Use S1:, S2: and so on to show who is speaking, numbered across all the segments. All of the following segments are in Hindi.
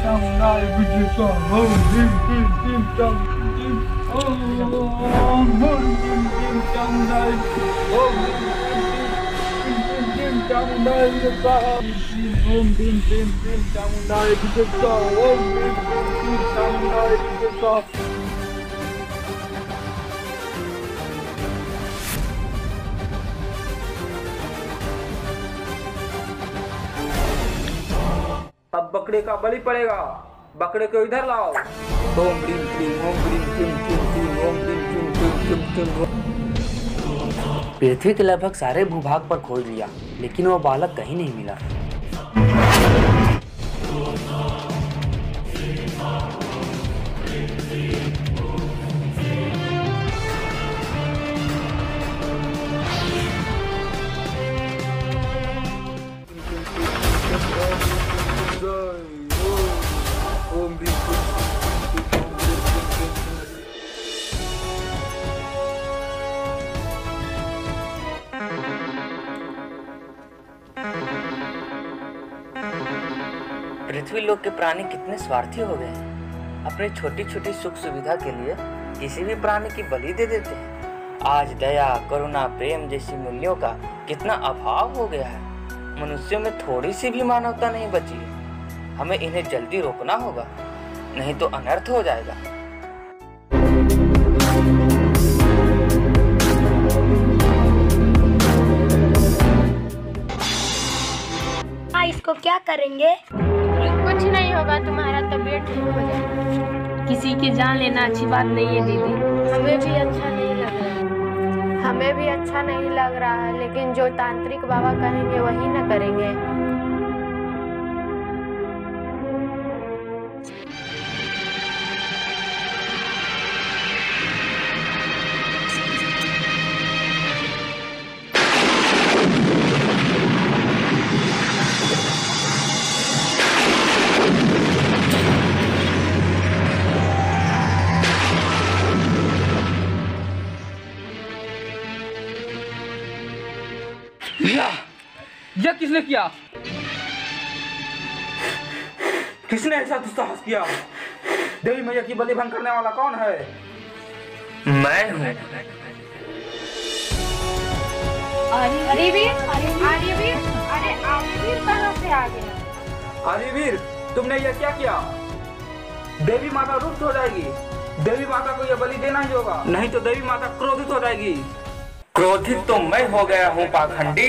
S1: चामुंडाय विद्युत स्वाहा ओम ह्रीं क्लीं क्लीं चामुंडाय ओम ह्रीं क्लीं चामुंडाय ओम ह्रीं क्लीं चामुंडाय विद्युत स्वाहा ओम ह्रीं क्लीं चामुंडाय विद्युत स्वाहा ओम ह्रीं क्लीं चामुंडाय विद्युत स्वाहा।
S2: अब बकरे का बलि पड़ेगा, बकरे को इधर लाओ। ओम ह्रीं क्लीं ओम ह्रीं क्लीं क्लीं क्लीं ओम ह्रीं क्लीं क्लीं क्लीं क्लीं।
S3: पृथ्वी के लगभग सारे भूभाग पर खोज लिया, लेकिन वो बालक कहीं नहीं मिला। पृथ्वी लोक के प्राणी कितने स्वार्थी हो गए हैं। अपनी छोटी छोटी सुख सुविधा के लिए किसी भी प्राणी की बलि दे देते हैं। आज दया, करुणा, प्रेम जैसी मूल्यों का कितना अभाव हो गया है। मनुष्यों में थोड़ी सी भी मानवता नहीं बची है। हमें इन्हें जल्दी रोकना होगा, नहीं तो अनर्थ हो जाएगा।
S4: इसको क्या करेंगे?
S5: कुछ नहीं होगा, तुम्हारा तबीयत ठीक हो जाएगा।
S6: किसी की जान लेना अच्छी बात नहीं है दीदी।
S5: हमें भी अच्छा नहीं लग रहा है। हमें भी अच्छा नहीं लग रहा है, लेकिन जो तांत्रिक बाबा कहेंगे वही न करेंगे।
S2: यह किसने किया? किसने ऐसा दुस्साहस किया? देवी मैया की बलि भंग करने वाला कौन है?
S3: मैं हूँ।
S5: आर्यवीर कहाँ से आ गया?
S2: आर्यवीर, तुमने यह क्या किया? देवी माता रुष्ट हो जाएगी। देवी माता को यह बलि देना ही होगा, नहीं तो देवी माता क्रोधित हो जाएगी।
S3: क्रोधित तो मैं हो गया हूँ पाखंडी।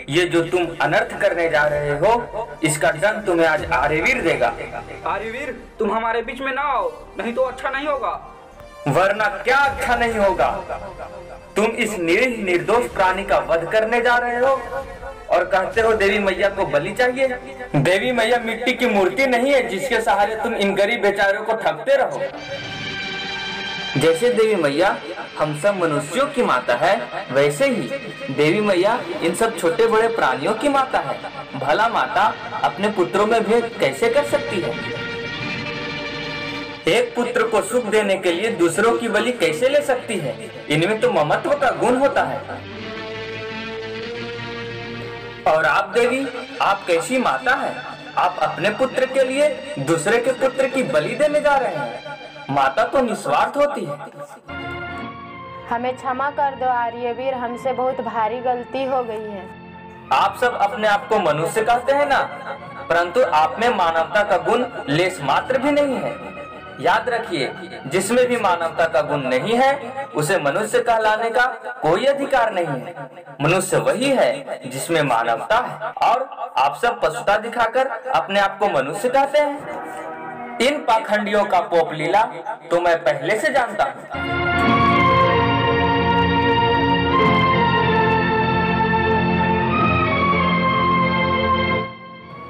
S3: ये जो तुम अनर्थ करने जा रहे हो, इसका दंड तुम्हें आज आर्यवीर देगा।
S2: आर्यवीर, तुम हमारे बीच में ना आओ, नहीं तो अच्छा नहीं होगा।
S3: वरना क्या अच्छा नहीं होगा? तुम इस निरीह निर्दोष प्राणी का वध करने जा रहे हो और कहते हो देवी मैया को बलि चाहिए। देवी मैया मिट्टी की मूर्ति नहीं है जिसके सहारे तुम इन गरीब बेचारों को ठगते रहो। जैसे देवी मैया हम सब मनुष्यों की माता है, वैसे ही देवी मैया इन सब छोटे बड़े प्राणियों की माता है। भला माता अपने पुत्रों में भेद कैसे कर सकती है? एक पुत्र को सुख देने के लिए दूसरों की बलि कैसे ले सकती है? इनमें तो ममत्व का गुण होता है। और आप देवी, आप कैसी माता है? आप अपने पुत्र के लिए दूसरे के पुत्र की बलि देने जा रहे हैं। माता तो निस्वार्थ होती है।
S5: हमें क्षमा कर दो आर्यवीर, हमसे बहुत भारी गलती हो गई है।
S3: आप सब अपने आप को मनुष्य कहते हैं ना, परंतु आप में मानवता का गुण लेस मात्र भी नहीं है। याद रखिए, जिसमें भी मानवता का गुण नहीं है उसे मनुष्य कहलाने का कोई अधिकार नहीं है। मनुष्य वही है जिसमें मानवता है, और आप सब पशुता दिखाकर अपने आप को मनुष्य कहते हैं। इन पाखंडियों का पोप लीला तो मैं पहले से जानता हूँ।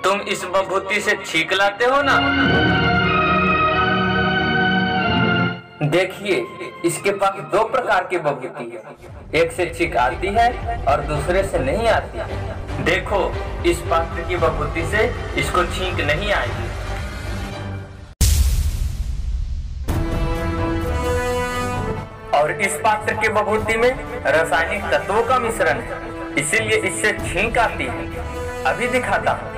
S3: तुम इस बभूति से छींक लाते हो ना? देखिए, इसके पास दो प्रकार की बभूति है। एक से छींक आती है और दूसरे से नहीं आती है। देखो, इस पात्र की बभूति से इसको छींक नहीं आएगी। और इस पात्र के बभूति में रासायनिक तत्वों का मिश्रण है, इसीलिए इससे छींक आती है। अभी दिखाता हूँ।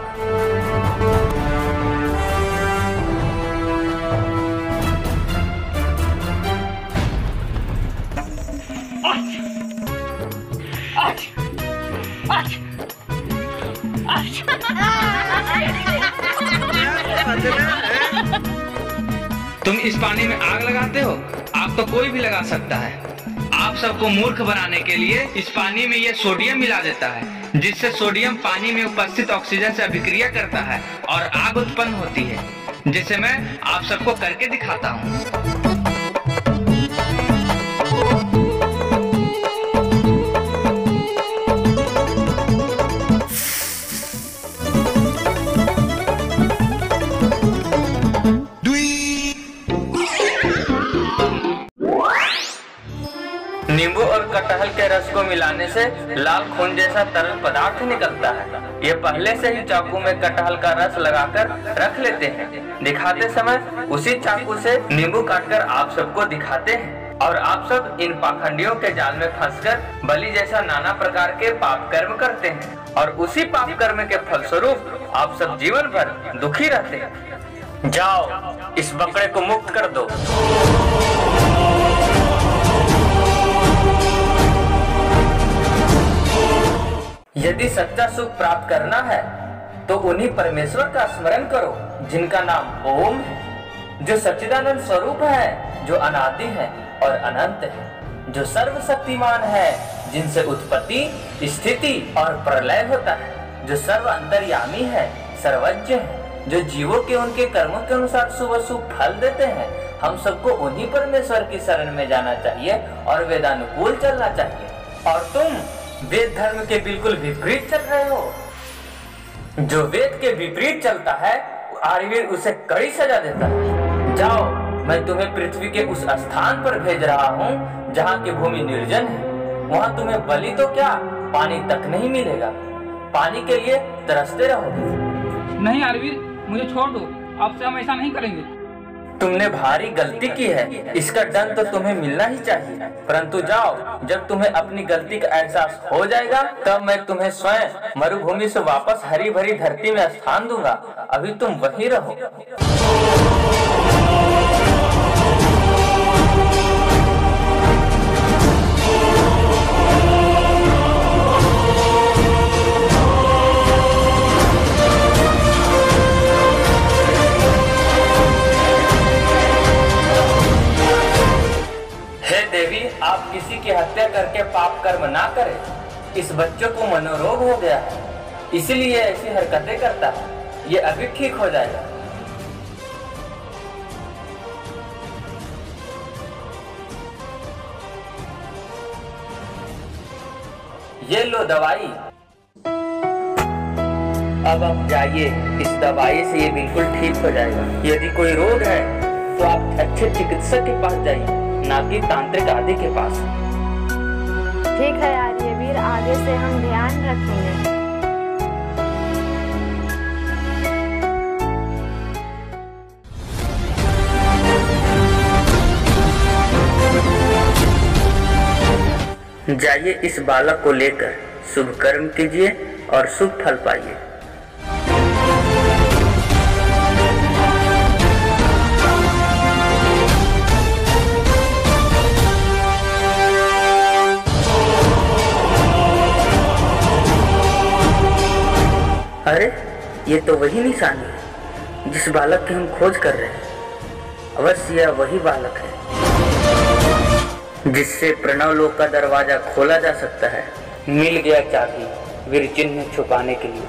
S3: तुम इस पानी में आग लगाते हो? आग तो कोई भी लगा सकता है। आप सबको मूर्ख बनाने के लिए इस पानी में ये सोडियम मिला देता है, जिससे सोडियम पानी में उपस्थित ऑक्सीजन से अभिक्रिया करता है और आग उत्पन्न होती है, जिसे मैं आप सबको करके दिखाता हूँ। नींबू और कटहल के रस को मिलाने से लाल खून जैसा तरल पदार्थ निकलता है। ये पहले से ही चाकू में कटहल का रस लगाकर रख लेते हैं। दिखाते समय उसी चाकू से नींबू काटकर आप सबको दिखाते हैं और आप सब इन पाखंडियों के जाल में फंसकर बलि जैसा नाना प्रकार के पाप कर्म करते हैं और उसी पाप कर्म के फलस्वरूप आप सब जीवन भर दुखी रहते हैं। जाओ, इस बकरे को मुक्त कर दो। यदि सच्चा सुख प्राप्त करना है तो उन्हीं परमेश्वर का स्मरण करो जिनका नाम ओम है, जो सच्चिदानंद स्वरूप है, जो अनादि है और अनंत है, जो सर्वशक्तिमान है, जिनसे उत्पत्ति, स्थिति और प्रलय होता है, जो सर्व अंतर्यामी है, सर्वज्ञ है, जो जीवों के उनके कर्मों के अनुसार शुभ अशुभ फल देते हैं। हम सबको उन्हीं परमेश्वर की शरण में जाना चाहिए और वेदानुकूल चलना चाहिए। और तुम वेद धर्म के बिल्कुल विपरीत चल रहे हो। जो वेद के विपरीत चलता है आर्यवीर उसे कड़ी सजा देता है। जाओ, मैं तुम्हें पृथ्वी के उस स्थान पर भेज रहा हूँ जहाँ की भूमि निर्जन है। वहाँ तुम्हें बलि तो क्या, पानी तक नहीं मिलेगा। पानी के लिए तरसते रहोगे।
S1: नहीं आर्यवीर, मुझे छोड़ दो, आपसे हम ऐसा नहीं करेंगे।
S3: तुमने भारी गलती की है, इसका दंड तो तुम्हें मिलना ही चाहिए। परंतु जाओ, जब तुम्हें अपनी गलती का एहसास हो जाएगा तब मैं तुम्हें स्वयं मरुभूमि से वापस हरी भरी धरती में स्थान दूंगा। अभी तुम वहीं रहो। देवी, आप किसी की हत्या करके पाप कर्म ना करें। इस बच्चों को मनोरोग हो गया है, इसलिए ऐसी हरकतें करता है। ये अभी ठीक हो जाएगा। ये लो दवाई। अब आप जाइए, इस दवाई से ये बिल्कुल ठीक हो जाएगा। यदि कोई रोग है तो आप अच्छे चिकित्सक के पास जाइए, ना कि तांत्रिक आदि के पास।
S5: ठीक है आर्यवीर, आगे से हम ध्यान रखेंगे।
S3: जाइए, इस बालक को लेकर शुभ कर्म कीजिए और शुभ फल पाइए। अरे, ये तो वही निशानी है जिस बालक की हम खोज कर रहे हैं। अवश्य यह वही बालक है जिससे प्रणव लोक का दरवाजा खोला जा सकता है। मिल गया चाबी वीर चिन्ह छुपाने के लिए।